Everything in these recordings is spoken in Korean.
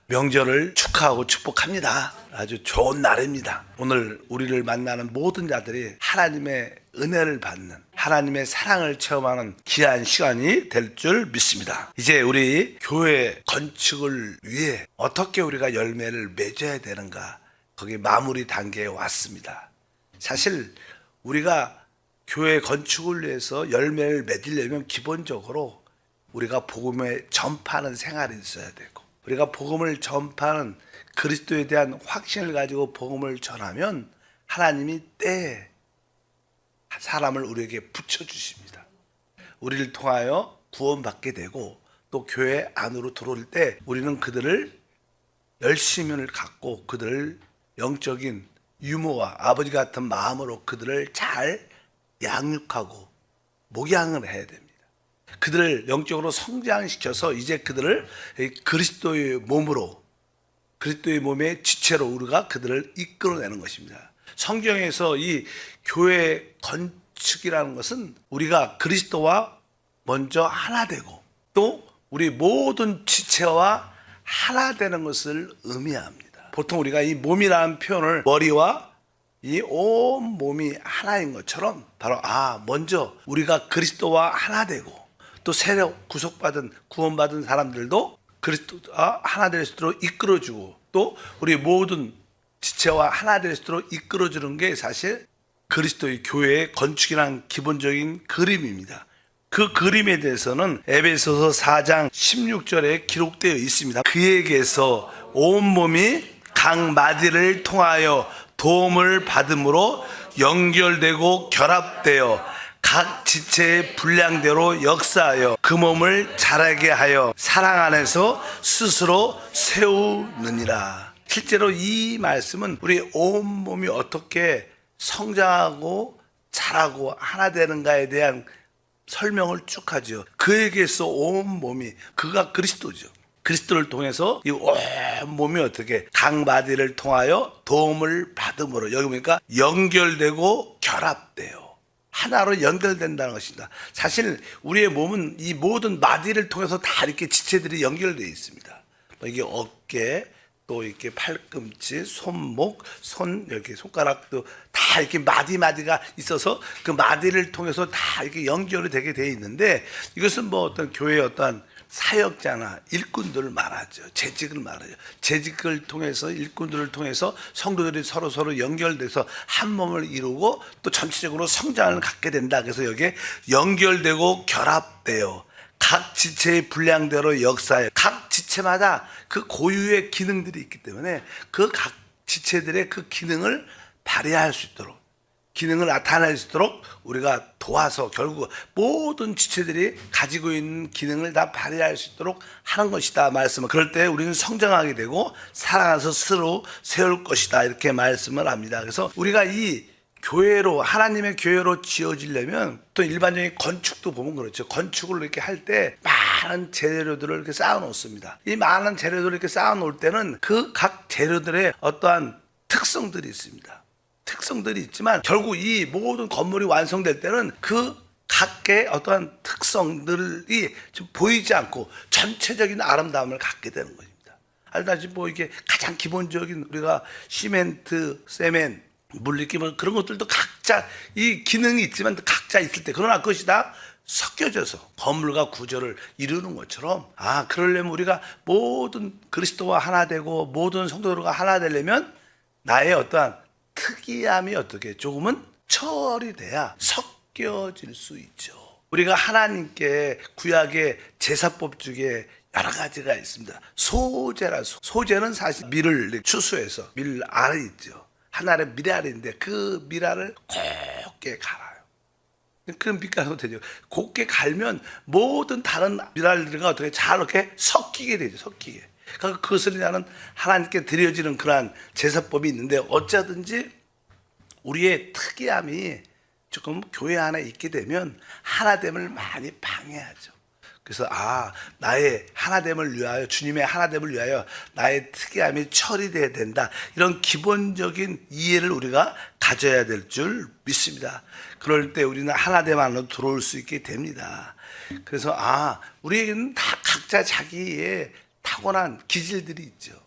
명절을 축하하고 축복합니다. 아주 좋은 날입니다. 오늘 우리를 만나는 모든 자들이 하나님의 은혜를 받는, 하나님의 사랑을 체험하는 귀한 시간이 될 줄 믿습니다. 이제 우리 교회 건축을 위해 어떻게 우리가 열매를 맺어야 되는가, 거기 마무리 단계에 왔습니다. 사실 우리가 교회 건축을 위해서 열매를 맺으려면 기본적으로 우리가 복음을 전파하는 생활이 있어야 되고, 우리가 복음을 전파하는 그리스도에 대한 확신을 가지고 복음을 전하면 하나님이 때에 사람을 우리에게 붙여주십니다. 우리를 통하여 구원받게 되고, 또 교회 안으로 들어올 때 우리는 그들을 열심을 갖고 그들을 영적인 유모와 아버지 같은 마음으로 그들을 잘 양육하고 목양을 해야 됩니다. 그들을 영적으로 성장시켜서 이제 그들을 그리스도의 몸으로, 그리스도의 몸의 지체로 우리가 그들을 이끌어내는 것입니다. 성경에서 이 교회 건축이라는 것은 우리가 그리스도와 먼저 하나 되고, 또 우리 모든 지체와 하나 되는 것을 의미합니다. 보통 우리가 이 몸이라는 표현을 머리와 이 온 몸이 하나인 것처럼, 바로 먼저 우리가 그리스도와 하나 되고, 또 새로 구속받은 구원받은 사람들도 그리스도와 하나 될 수 있도록 이끌어주고, 또 우리 모든 지체와 하나 될 수 있도록 이끌어주는 게 사실 그리스도의 교회의 건축이란 기본적인 그림입니다. 그 그림에 대해서는 에베소서 4장 16절에 기록되어 있습니다. 그에게서 온몸이 각 마디를 통하여 도움을 받음으로 연결되고 결합되어 각 지체의 분량대로 역사하여 그 몸을 자라게 하여 사랑 안에서 스스로 세우느니라. 실제로 이 말씀은 우리 온몸이 어떻게 성장하고 자라고 하나 되는가에 대한 설명을 쭉 하죠. 그에게서 온몸이, 그가 그리스도죠. 그리스도를 통해서 이 온몸이 어떻게 각 마디를 통하여 도움을 받음으로, 여기 보니까 연결되고 결합돼요. 하나로 연결된다는 것입니다. 사실 우리의 몸은 이 모든 마디를 통해서 다 이렇게 지체들이 연결되어 있습니다. 이게 어깨, 또 이렇게 팔꿈치, 손목, 이렇게 손가락도 다 이렇게 마디가 있어서 그 마디를 통해서 다 이렇게 연결이 되게 되어 있는데, 이것은 뭐 어떤 교회의 어떤 사역자나 일꾼들을 말하죠. 재직을 말하죠. 재직을 통해서, 일꾼들을 통해서 성도들이 서로 연결돼서 한 몸을 이루고 또 전체적으로 성장을 갖게 된다. 그래서 여기에 연결되고 결합돼요. 각 지체의 분량대로 역사해. 각 지체마다 그 고유의 기능들이 있기 때문에 그 각 지체들의 그 기능을 발휘할 수 있도록, 기능을 나타낼 수 있도록 우리가 도와서 결국 모든 지체들이 가지고 있는 기능을 다 발휘할 수 있도록 하는 것이다 말씀을. 그럴 때 우리는 성장하게 되고 사랑해서 스스로 세울 것이다, 이렇게 말씀을 합니다. 그래서 우리가 이 교회로, 하나님의 교회로 지어지려면, 또 일반적인 건축도 보면 그렇죠. 건축을 이렇게 할 때 많은 재료들을 이렇게 쌓아 놓습니다. 이 많은 재료들을 이렇게 쌓아 놓을 때는 그 각 재료들의 어떠한 특성들이 있습니다. 특성들이 있지만 결국 이 모든 건물이 완성될 때는 그 각의 어떠한 특성들이 좀 보이지 않고 전체적인 아름다움을 갖게 되는 것입니다. 알다시피 뭐 이게 가장 기본적인 우리가 시멘트, 세멘, 물리기 뭐 그런 것들도 각자 이 기능이 있지만 각자 있을 때, 그러나 그것이 다 섞여져서 건물과 구조를 이루는 것처럼, 그러려면 우리가 모든 그리스도와 하나 되고 모든 성도들과 하나 되려면 나의 어떠한 특이함이 어떻게 조금은 처리돼야 섞여질 수 있죠. 우리가 하나님께 구약의 제사법 중에 여러 가지가 있습니다. 소제는 사실 밀을 추수해서 밀 알이 있죠. 하나의 밀알인데 그 밀알을 곱게 갈아요. 그런 밀가루가 되죠. 곱게 갈면 모든 다른 밀알들과 어떻게 잘 이렇게 섞이게 되죠. 섞이게. 그러니까 그것을 나는 하나님께 드려지는 그러한 제사법이 있는데, 어쩌든지 우리의 특이함이 조금 교회 안에 있게 되면 하나됨을 많이 방해하죠. 그래서 나의 하나됨을 위하여, 주님의 하나됨을 위하여 나의 특이함이 처리돼야 된다, 이런 기본적인 이해를 우리가 가져야 될 줄 믿습니다. 그럴 때 우리는 하나됨 안으로 들어올 수 있게 됩니다. 그래서 우리에게는 다 각자 자기의 타고난 기질들이 있죠.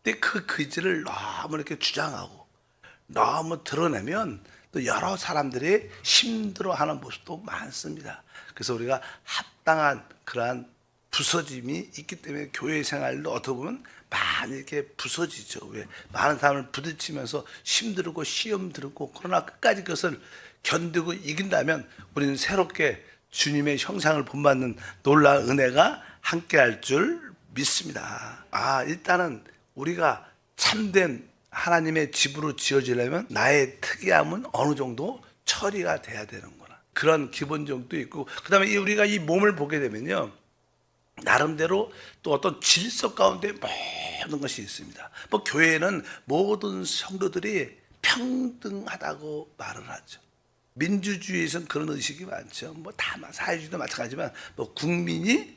근데 그 기질을 너무 이렇게 주장하고 너무 드러내면 또 여러 사람들이 힘들어하는 모습도 많습니다. 그래서 우리가 합당한 그러한 부서짐이 있기 때문에 교회 생활도 어떻게 보면 많이 이렇게 부서지죠. 왜? 많은 사람을 부딪히면서 힘들고 시험 들고 그러나 끝까지 그것을 견디고 이긴다면 우리는 새롭게 주님의 형상을 본받는 놀라운 은혜가 함께할 줄 믿습니다. 일단은 우리가 참된 하나님의 집으로 지어지려면 나의 특이함은 어느 정도 처리가 돼야 되는구나. 그런 기본적도 있고, 그 다음에 우리가 이 몸을 보게 되면요, 나름대로 또 어떤 질서 가운데 모든 것이 있습니다. 뭐 교회는 모든 성도들이 평등하다고 말을 하죠. 민주주의에서는 그런 의식이 많죠. 뭐 다 사회주의도 마찬가지지만 뭐 국민이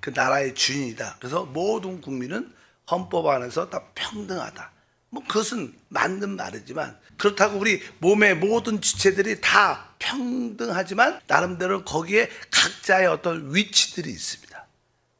그 나라의 주인이다. 그래서 모든 국민은 헌법 안에서 다 평등하다. 뭐 그것은 맞는 말이지만, 그렇다고 우리 몸의 모든 지체들이 다 평등하지만 나름대로 거기에 각자의 어떤 위치들이 있습니다.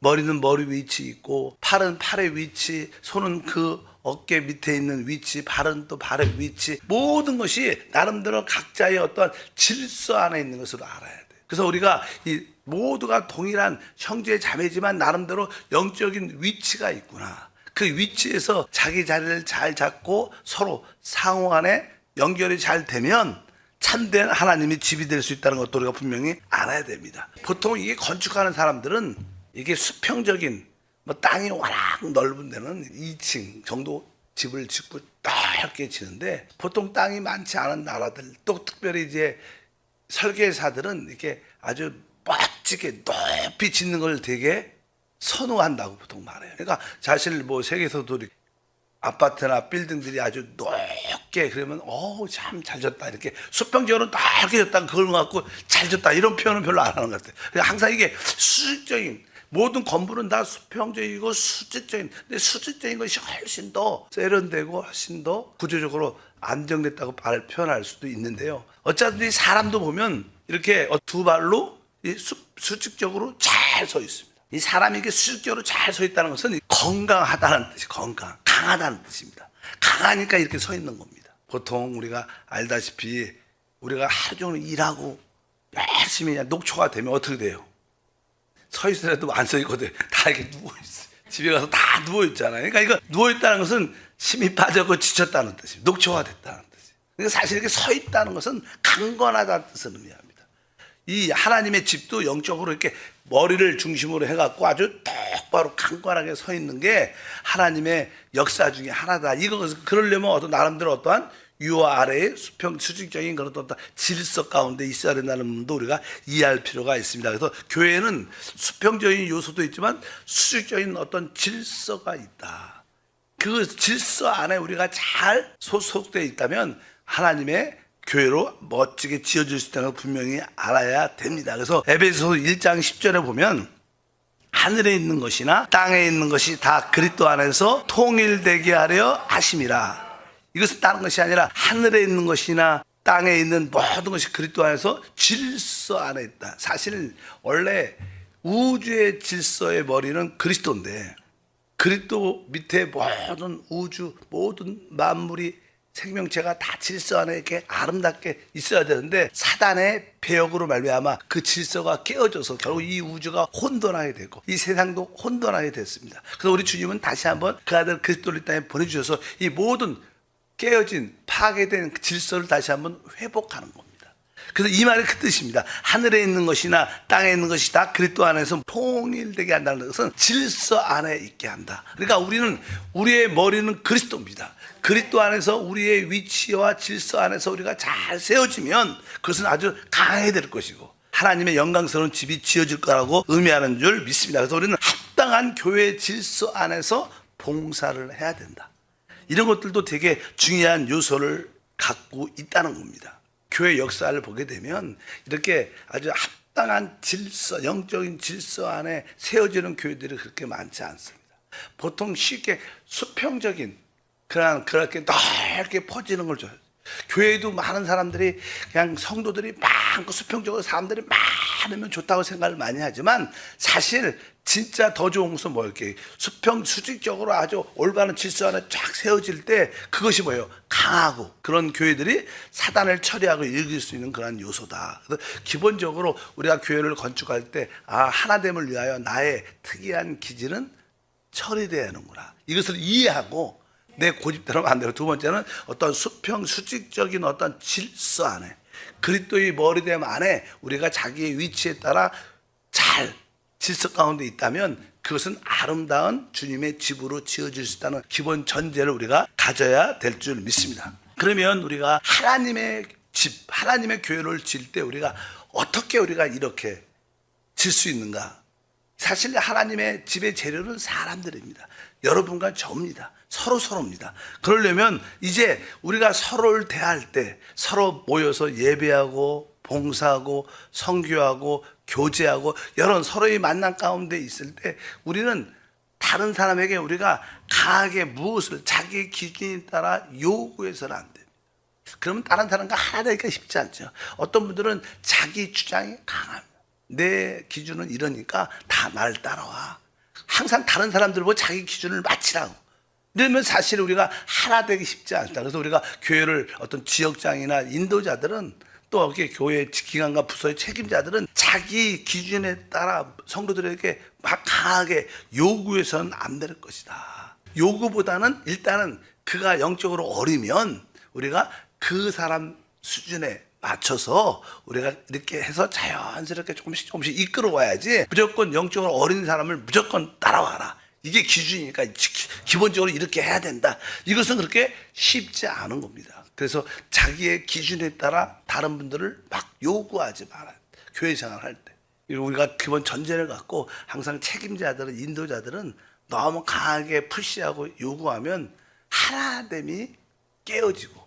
머리는 머리 위치 있고, 팔은 팔의 위치, 손은 그 어깨 밑에 있는 위치, 발은 또 발의 위치, 모든 것이 나름대로 각자의 어떤 질서 안에 있는 것으로 알아야 돼. 그래서 우리가 이 모두가 동일한 형제 자매지만 나름대로 영적인 위치가 있구나. 그 위치에서 자기 자리를 잘 잡고 서로 상호 간에 연결이 잘 되면 참된 하나님의 집이 될 수 있다는 것도 우리가 분명히 알아야 됩니다. 보통 이게 건축하는 사람들은 이게 수평적인 뭐 땅이 워낙 넓은 데는 2층 정도 집을 짓고 넓게 지는데, 보통 땅이 많지 않은 나라들, 또 특별히 이제 설계사들은 이렇게 아주 멋지게 높이 짓는 걸 되게 선호한다고 보통 말해요. 그러니까 사실 뭐 세계에서도 아파트나 빌딩들이 아주 높게, 그러면 참 잘 졌다, 이렇게 수평적으로 넓게 졌다, 그걸 갖고 잘 졌다 이런 표현은 별로 안 하는 것 같아요. 그러니까 항상 이게 수직적인, 모든 건물은 다 수평적이고 수직적인, 근데 수직적인 것이 훨씬 더 세련되고 훨씬 더 구조적으로 안정됐다고 표현할 수도 있는데요. 어차피 사람도 보면 이렇게 두 발로 수직적으로 잘 서 있습니다. 이 사람이 이게 수직적으로 잘 서 있다는 것은 건강하다는 뜻이, 강하다는 뜻입니다. 강하니까 이렇게 서 있는 겁니다. 보통 우리가 알다시피 우리가 하루 종일 일하고 열심히 녹초가 되면 어떻게 돼요? 서 있으라도 안 서 있거든. 다 이렇게 누워있어. 집에 가서 다 누워있잖아요. 그러니까 이거 누워있다는 것은 힘이 빠졌고 지쳤다는 뜻입니다. 녹초가 됐다는 뜻이에요. 그러니까 사실 이렇게 서 있다는 것은 강건하다는 뜻을 의미합니다. 이 하나님의 집도 영적으로 이렇게 머리를 중심으로 해갖고 아주 똑바로 강건하게 서 있는 게 하나님의 역사 중에 하나다. 이것을 그러려면 어떤 나름대로 어떠한 위와 아래의 수직적인 그런 어떤 질서 가운데 있어야 된다는 부분도 우리가 이해할 필요가 있습니다. 그래서 교회는 수평적인 요소도 있지만 수직적인 어떤 질서가 있다. 그 질서 안에 우리가 잘 소속되어 있다면 하나님의 교회로 멋지게 지어질 수 있다는 걸 분명히 알아야 됩니다. 그래서 에베소서 1장 10절에 보면 하늘에 있는 것이나 땅에 있는 것이 다 그리스도 안에서 통일되게 하려 하심이라. 이것은 다른 것이 아니라 하늘에 있는 것이나 땅에 있는 모든 것이 그리스도 안에서 질서 안에 있다. 사실 원래 우주의 질서의 머리는 그리스도인데, 그리스도 밑에 모든 우주, 모든 만물이 생명체가 다 질서 안에 이렇게 아름답게 있어야 되는데, 사단의 배역으로 말미암아 그 질서가 깨어져서 결국 이 우주가 혼돈하게 되고 이 세상도 혼돈하게 됐습니다. 그래서 우리 주님은 다시 한번 그 아들 그리스도를 이 땅에 보내주셔서 이 모든 깨어진 파괴된 질서를 다시 한번 회복하는 겁니다. 그래서 이 말이 그 뜻입니다. 하늘에 있는 것이나 땅에 있는 것이 다 그리스도 안에서 통일되게 한다는 것은 질서 안에 있게 한다. 그러니까 우리의 머리는 그리스도입니다. 그리스도 안에서 우리의 위치와 질서 안에서 우리가 잘 세워지면 그것은 아주 강해야 될 것이고 하나님의 영광스러운 집이 지어질 거라고 의미하는 줄 믿습니다. 그래서 우리는 합당한 교회 질서 안에서 봉사를 해야 된다. 이런 것들도 되게 중요한 요소를 갖고 있다는 겁니다. 교회 역사를 보게 되면 이렇게 아주 합당한 질서, 영적인 질서 안에 세워지는 교회들이 그렇게 많지 않습니다. 보통 쉽게 수평적인 그렇게 넓게 퍼지는 걸 줘요. 교회에도 많은 사람들이 그냥 성도들이 많고 수평적으로 사람들이 많으면 좋다고 생각을 많이 하지만 사실 진짜 더 좋은 것은 뭐였게? 수평수직적으로 아주 올바른 질서 안에 쫙 세워질 때 그것이 뭐예요? 강하고 그런 교회들이 사단을 처리하고 이길 수 있는 그런 요소다. 그래서 기본적으로 우리가 교회를 건축할 때 하나됨을 위하여 나의 특이한 기질은 처리돼야 하는구나. 이것을 이해하고 내 고집대로 만들고, 두 번째는 어떤 수평수직적인 어떤 질서 안에 그리스도의 머리됨 안에 우리가 자기의 위치에 따라 잘 질서 가운데 있다면 그것은 아름다운 주님의 집으로 지어질 수 있다는 기본 전제를 우리가 가져야 될 줄 믿습니다. 그러면 우리가 하나님의 집, 하나님의 교회를 지을 때 우리가 어떻게 우리가 이렇게 질 수 있는가? 사실 하나님의 집의 재료는 사람들입니다. 여러분과 저입니다. 서로입니다. 그러려면 이제 우리가 서로를 대할 때 서로 모여서 예배하고 봉사하고 선교하고 교제하고 이런 서로의 만남 가운데 있을 때 우리는 다른 사람에게 우리가 강하게 무엇을 자기 기준에 따라 요구해서는 안 됩니다. 그러면 다른 사람과 하나 되기가 쉽지 않죠. 어떤 분들은 자기 주장이 강합니다. 내 기준은 이러니까 다 날 따라와. 항상 다른 사람들 보고 자기 기준을 맞추라고. 이러면 사실 우리가 하나 되기 쉽지 않다. 그래서 우리가 교회를 어떤 지역장이나 인도자들은 또 이렇게 교회 기관과 부서의 책임자들은 자기 기준에 따라 성도들에게 막 강하게 요구해서는 안 될 것이다. 요구보다는 일단은 그가 영적으로 어리면 우리가 그 사람 수준에 맞춰서 우리가 이렇게 해서 자연스럽게 조금씩 이끌어 와야지, 무조건 영적으로 어린 사람을 무조건 따라와라, 이게 기준이니까 기본적으로 이렇게 해야 된다, 이것은 그렇게 쉽지 않은 겁니다. 그래서 자기의 기준에 따라 다른 분들을 막 요구하지 말아요. 교회 생활할 때 우리가 기본 전제를 갖고 항상 책임자들은, 인도자들은 너무 강하게 푸시하고 요구하면 하나됨이 깨어지고,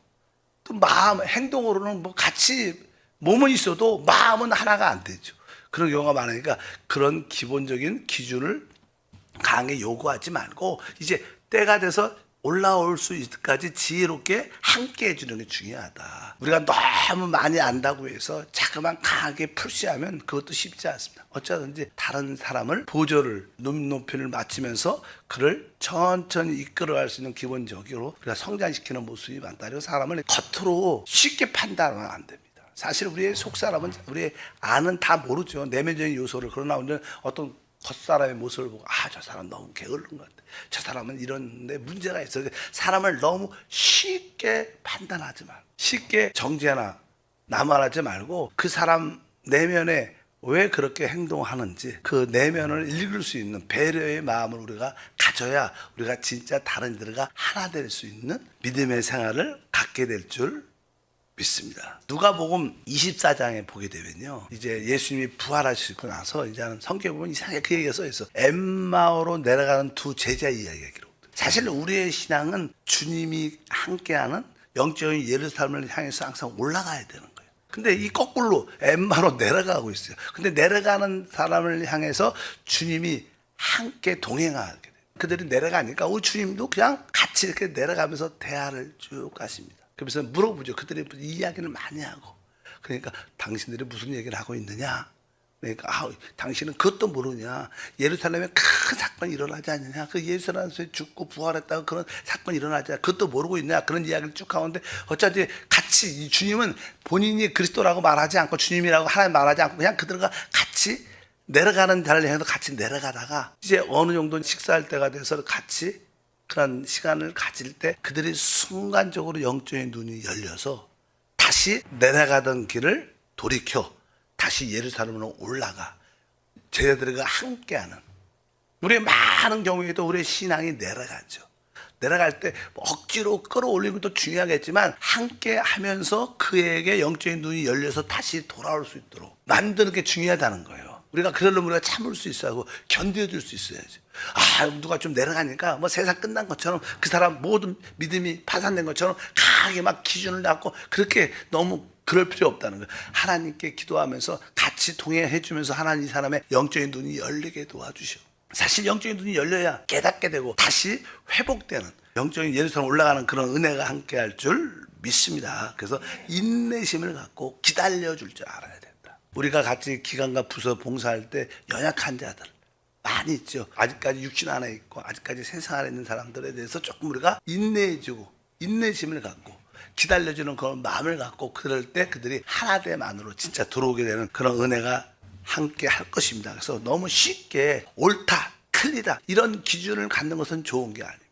또 마음, 행동으로는 뭐 같이 몸은 있어도 마음은 하나가 안 되죠. 그런 경우가 많으니까 그런 기본적인 기준을 강하게 요구하지 말고 이제 때가 돼서 올라올 수 있을까지 지혜롭게 함께 해주는 게 중요하다. 우리가 너무 많이 안다고 해서 자꾸만 강하게 푸시하면 그것도 쉽지 않습니다. 어쩌든지 다른 사람을 보조를, 눈높이를 맞추면서 그를 천천히 이끌어갈 수 있는 기본적으로 우리가 성장시키는 모습이 많다. 그리고 사람을 겉으로 쉽게 판단하면 안 됩니다. 사실 우리의 속사람은, 우리의 안은 다 모르죠. 내면적인 요소를. 그러나 우리는 어떤 겉사람의 모습을 보고 저 사람 너무 게으른 것 같아, 저 사람은 이런데 문제가 있어. 사람을 너무 쉽게 판단하지 말고, 쉽게 정죄나 나말하지 말고 그 사람 내면에 왜 그렇게 행동하는지 그 내면을 읽을 수 있는 배려의 마음을 우리가 가져야 우리가 진짜 다른 이들과 하나 될 수 있는 믿음의 생활을 갖게 될 줄 믿습니다. 누가복음 24장에 보게 되면요, 이제 예수님이 부활하시고 나서 이제는 성경에 보면 이상하게 그 얘기가 써 있어. 엠마오로 내려가는 두 제자 이야기가 기록돼. 사실 우리의 신앙은 주님이 함께하는 영적인 예루살렘을 향해서 항상 올라가야 되는 거예요. 근데 이 거꾸로 엠마로 내려가고 있어요. 근데 내려가는 사람을 향해서 주님이 함께 동행하게 돼요. 그들이 내려가니까 우리 주님도 그냥 같이 이렇게 내려가면서 대화를 쭉 하십니다. 그래서 물어보죠. 그들이 이야기를 많이 하고, 그러니까 당신들이 무슨 얘기를 하고 있느냐, 그러니까 당신은 그것도 모르냐, 예루살렘에 큰 사건이 일어나지 않느냐, 그 예루살렘에서 죽고 부활했다고 그런 사건이 일어나지 않느냐, 그것도 모르고 있냐, 그런 이야기를 쭉 하는데 어차피 같이 주님은 본인이 그리스도라고 말하지 않고 주님이라고 하나님 말하지 않고 그냥 그들과 같이 내려가는 자를 향해서 같이 내려가다가 이제 어느 정도 식사할 때가 돼서 같이 그런 시간을 가질 때 그들이 순간적으로 영적인 눈이 열려서 다시 내려가던 길을 돌이켜 다시 예루살렘으로 올라가 제자들과 함께하는, 우리의 많은 경우에도 우리의 신앙이 내려가죠. 내려갈 때 억지로 끌어올리는 것도 중요하겠지만 함께 하면서 그에게 영적인 눈이 열려서 다시 돌아올 수 있도록 만드는 게 중요하다는 거예요. 우리가 그러려면 우리가 참을 수 있어야 하고 견뎌줄 수 있어야죠. 누가 좀 내려가니까 뭐 세상 끝난 것처럼, 그 사람 모든 믿음이 파산된 것처럼 강하게 막 기준을 잡고 그렇게 너무 그럴 필요 없다는 거예요. 하나님께 기도하면서 같이 동행해 주면서 하나님 이 사람의 영적인 눈이 열리게 도와주셔. 사실 영적인 눈이 열려야 깨닫게 되고 다시 회복되는, 영적인 예루살렘 올라가는 그런 은혜가 함께 할 줄 믿습니다. 그래서 인내심을 갖고 기다려 줄 줄 알아야 된다. 우리가 같이 기관과 부서 봉사할 때 연약한 자들, 많이 있죠. 아직까지 육신 안에 있고 아직까지 세상 안에 있는 사람들에 대해서 조금 우리가 인내해주고 인내심을 갖고 기다려주는 그런 마음을 갖고 그럴 때 그들이 하나됨 안으로 진짜 들어오게 되는 그런 은혜가 함께 할 것입니다. 그래서 너무 쉽게 옳다, 틀리다 이런 기준을 갖는 것은 좋은 게 아닙니다.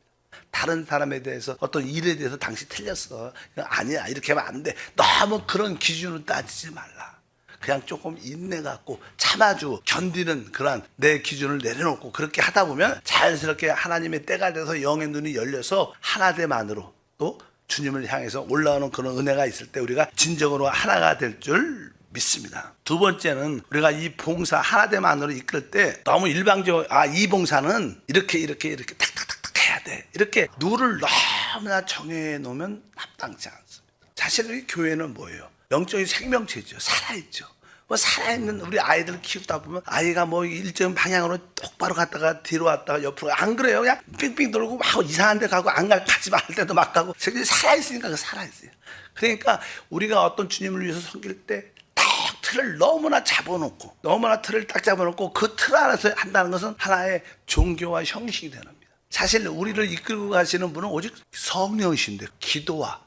다른 사람에 대해서 어떤 일에 대해서 당신 틀렸어, 아니야, 이렇게 하면 안 돼, 너무 그런 기준을 따지지 말라. 그냥 조금 인내 갖고 참아주고 견디는 그런 내 기준을 내려놓고 그렇게 하다 보면 자연스럽게 하나님의 때가 돼서 영의 눈이 열려서 하나됨 안으로 또 주님을 향해서 올라오는 그런 은혜가 있을 때 우리가 진정으로 하나가 될 줄 믿습니다. 두 번째는 우리가 이 봉사 하나됨 안으로 이끌 때 너무 일방적으로 이 봉사는 이렇게 탁탁탁탁 해야 돼, 이렇게 룰을 너무나 정해 놓으면 합당치 않습니다. 사실 우리 교회는 뭐예요? 영적인 생명체죠. 살아있죠. 뭐 살아있는 우리 아이들을 키우다 보면 아이가 뭐 일정 방향으로 똑바로 갔다가 뒤로 왔다가 옆으로, 안 그래요? 그냥 빙빙 돌고 막 이상한 데 가고 안 가지 말 때도 막 가고. 살아있으니까 살아있어요. 그러니까 우리가 어떤 주님을 위해서 섬길 때 딱 틀을 너무나 잡아놓고, 너무나 틀을 딱 잡아놓고 그 틀 안에서 한다는 것은 하나의 종교와 형식이 되는 겁니다. 사실 우리를 이끌고 가시는 분은 오직 성령이신데 기도와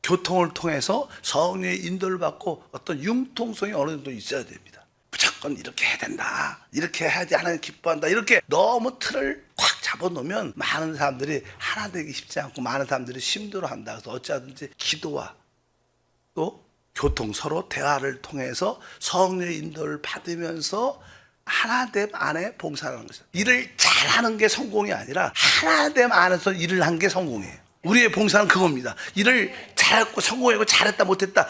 교통을 통해서 성령의 인도를 받고 어떤 융통성이 어느 정도 있어야 됩니다. 무조건 이렇게 해야 된다, 이렇게 해야지 하나님 기뻐한다, 이렇게 너무 틀을 꽉 잡아놓으면 많은 사람들이 하나 되기 쉽지 않고 많은 사람들이 힘들어한다. 그래서 어찌하든지 기도와 또 교통, 서로 대화를 통해서 성령의 인도를 받으면서 하나됨 안에 봉사하는 것이다. 일을 잘하는 게 성공이 아니라 하나됨 안에서 일을 한 게 성공이에요. 우리의 봉사는 그겁니다. 일을 잘했고 성공했고 잘했다 못했다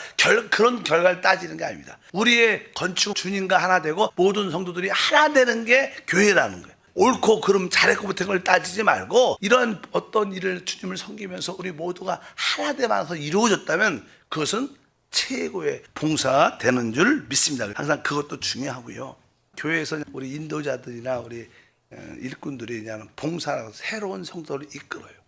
그런 결과를 따지는 게 아닙니다. 우리의 건축 주님과 하나 되고 모든 성도들이 하나 되는 게 교회라는 거예요. 옳고 그름 잘했고 못한 걸 따지지 말고 이런 어떤 일을 주님을 섬기면서 우리 모두가 하나 되면서 이루어졌다면 그것은 최고의 봉사가 되는 줄 믿습니다. 항상 그것도 중요하고요. 교회에서 우리 인도자들이나 우리 일꾼들이 그냥 봉사라고 새로운 성도를 이끌어요.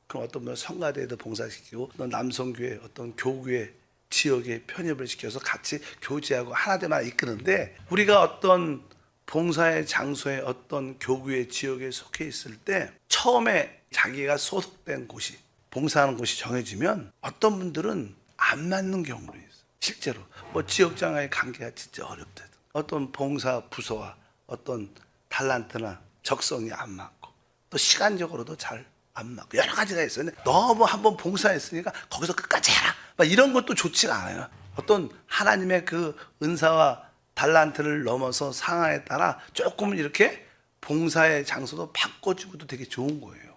그럼 어떤 분은 성가대에도 봉사시키고 또 남성교회 어떤 교구의 지역에 편입을 시켜서 같이 교제하고 하나되만 이끄는데, 우리가 어떤 봉사의 장소에 어떤 교구의 지역에 속해 있을 때 처음에 자기가 소속된 곳이 봉사하는 곳이 정해지면 어떤 분들은 안 맞는 경우도 있어요. 실제로 뭐 지역장과의 관계가 진짜 어렵다, 어떤 봉사 부서와 어떤 달란트나 적성이 안 맞고 또 시간적으로도 잘 안 맞고 여러 가지가 있어요. 근데 너무 한번 봉사했으니까 거기서 끝까지 해라 막 이런 것도 좋지가 않아요. 어떤 하나님의 그 은사와 달란트를 넘어서 상황에 따라 조금 이렇게 봉사의 장소도 바꿔주고도 되게 좋은 거예요.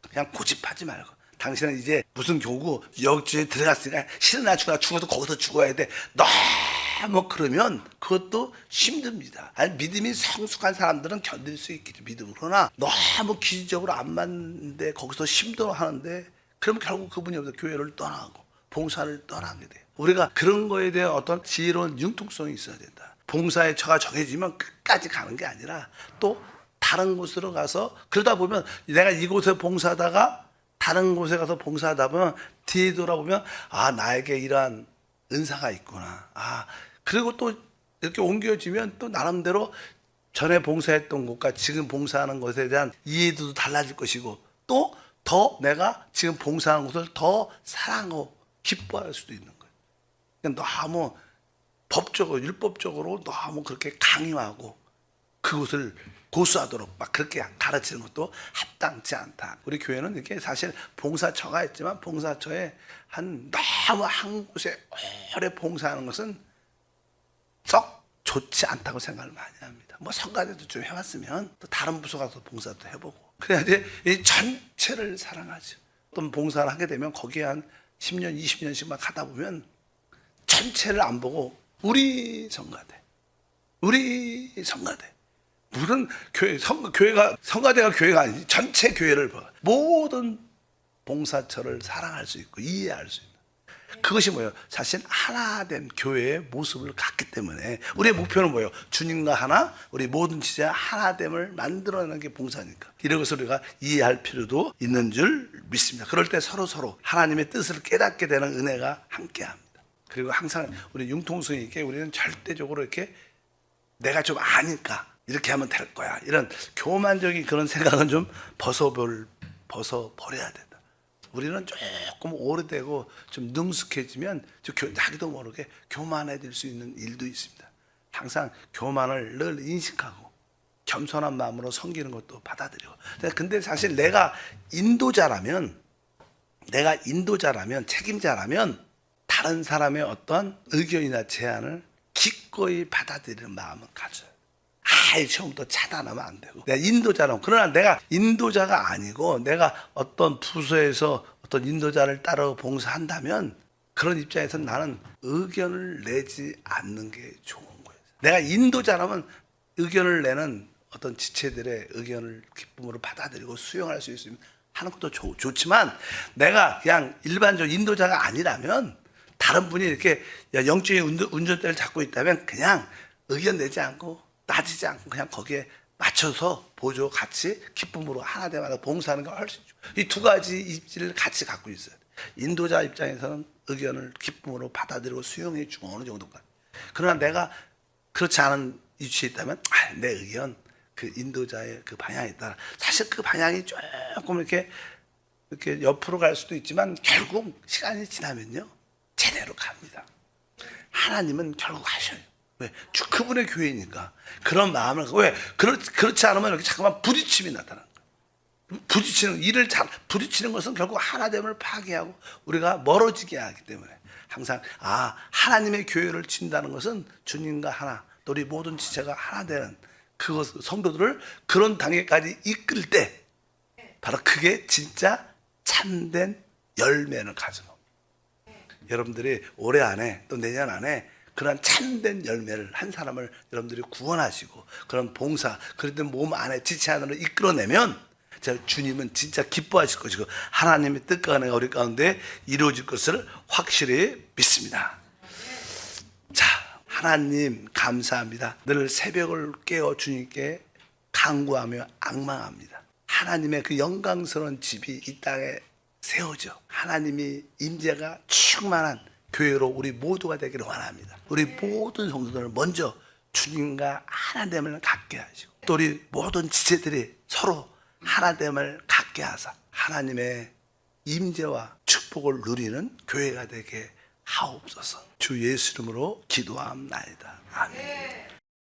그냥 고집하지 말고 당신은 이제 무슨 교구 여기에 들어갔으니까 싫으나 죽어도 거기서 죽어야 돼, 너무 그러면 그것도 힘듭니다. 아니, 믿음이 성숙한 사람들은 견딜 수 있겠죠, 믿음으로. 그러나 너무 기질적으로 안 맞는데 거기서 힘들어하는데 그러면 결국 그분이 없어 교회를 떠나고 봉사를 떠나게 돼요. 우리가 그런 거에 대한 어떤 지혜로운 융통성이 있어야 된다. 봉사의 처가 정해지면 끝까지 가는 게 아니라 또 다른 곳으로 가서, 그러다 보면 내가 이곳에 봉사하다가 다른 곳에 가서 봉사하다 보면 뒤에 돌아보면 나에게 이러한 은사가 있구나. 그리고 또 이렇게 옮겨지면 또 나름대로 전에 봉사했던 곳과 지금 봉사하는 것에 대한 이해도도 달라질 것이고 또 더 내가 지금 봉사하는 곳을 더 사랑하고 기뻐할 수도 있는 거예요. 그러니까 너무 법적으로 율법적으로 너무 그렇게 강요하고 그곳을 고수하도록 막 그렇게 가르치는 것도 합당치 않다. 우리 교회는 이렇게 사실 봉사처가 있지만 봉사처에 너무 한 곳에 오래 봉사하는 것은 썩 좋지 않다고 생각을 많이 합니다. 뭐 성가대도 좀 해왔으면 또 다른 부서 가서 봉사도 해보고 그래야지 이 전체를 사랑하죠. 어떤 봉사를 하게 되면 거기에 한 10년 20년씩만 가다 보면 전체를 안 보고 우리 성가대 무슨 교회가 성가대가 교회가 아니지, 전체 교회를 봐. 모든 봉사처를 사랑할 수 있고 이해할 수 있는 그것이 뭐예요? 사실 하나된 교회의 모습을 갖기 때문에 우리의 목표는 뭐예요? 주님과 하나, 우리 모든 지체가 하나됨을 만들어내는 게 봉사니까 이런 것을 우리가 이해할 필요도 있는 줄 믿습니다. 그럴 때 서로 하나님의 뜻을 깨닫게 되는 은혜가 함께합니다. 그리고 항상 우리 융통성 있게 우리는 절대적으로 이렇게 내가 좀 아니까 이렇게 하면 될 거야. 이런 교만적인 그런 생각은 좀 벗어버려야 된다. 우리는 조금 오래되고 좀 능숙해지면 자기도 모르게 교만해질 수 있는 일도 있습니다. 항상 교만을 늘 인식하고 겸손한 마음으로 섬기는 것도 받아들이고. 근데 사실 내가 인도자라면 책임자라면 다른 사람의 어떤 의견이나 제안을 기꺼이 받아들이는 마음을 가져요. 처음부터 차단하면 안 되고. 내가 인도자라면, 그러나 내가 인도자가 아니고 내가 어떤 부서에서 어떤 인도자를 따라 봉사한다면 그런 입장에서 나는 의견을 내지 않는 게 좋은 거예요. 내가 인도자라면 의견을 내는 어떤 지체들의 의견을 기쁨으로 받아들이고 수용할 수 있으면 하는 것도 좋지만, 내가 그냥 일반적 인도자가 아니라면, 다른 분이 이렇게 영적인 운전대를 잡고 있다면 그냥 의견 내지 않고 따지지 않고 그냥 거기에 맞춰서 보조 같이 기쁨으로 하나 되마다 봉사하는 걸 할 수 있죠. 이 두 가지 입지를 같이 갖고 있어요. 인도자 입장에서는 의견을 기쁨으로 받아들이고 수용해 주고 어느 정도까지. 그러나 내가 그렇지 않은 위치에 있다면 내 의견, 그 인도자의 그 방향에 따라, 사실 그 방향이 조금 이렇게 옆으로 갈 수도 있지만 결국 시간이 지나면요 제대로 갑니다. 하나님은 결국 하셔요. 왜? 그분의 교회니까. 그런 마음을, 왜? 그렇지 않으면 이렇게 잠깐만 부딪힘이 나타나는 거예요. 부딪히는 것은 결국 하나됨을 파괴하고 우리가 멀어지게 하기 때문에, 항상 하나님의 교회를 친다는 것은 주님과 하나, 또 우리 모든 지체가 하나 되는 그것, 성도들을 그런 단계까지 이끌 때 바로 그게 진짜 참된 열매를 가져온 겁니다. 여러분들이 올해 안에 또 내년 안에 그런 참된 열매를, 한 사람을 여러분들이 구원하시고 그런 봉사, 그랬던 몸 안에 지체 안으로 이끌어내면 주님은 진짜 기뻐하실 것이고 하나님의 뜻과 은혜가 우리 가운데 이루어질 것을 확실히 믿습니다. 자, 하나님 감사합니다. 늘 새벽을 깨어 주님께 간구하며 앙망합니다. 하나님의 그 영광스러운 집이 이 땅에 세워져 하나님이 임재가 충만한 교회로 우리 모두가 되기를 원합니다. 우리 모든 성도들을 먼저 주님과 하나됨을 갖게 하시고, 또 우리 모든 지체들이 서로 하나됨을 갖게 하사 하나님의 임재와 축복을 누리는 교회가 되게 하옵소서. 주 예수 이름으로 기도함나이다. 아멘.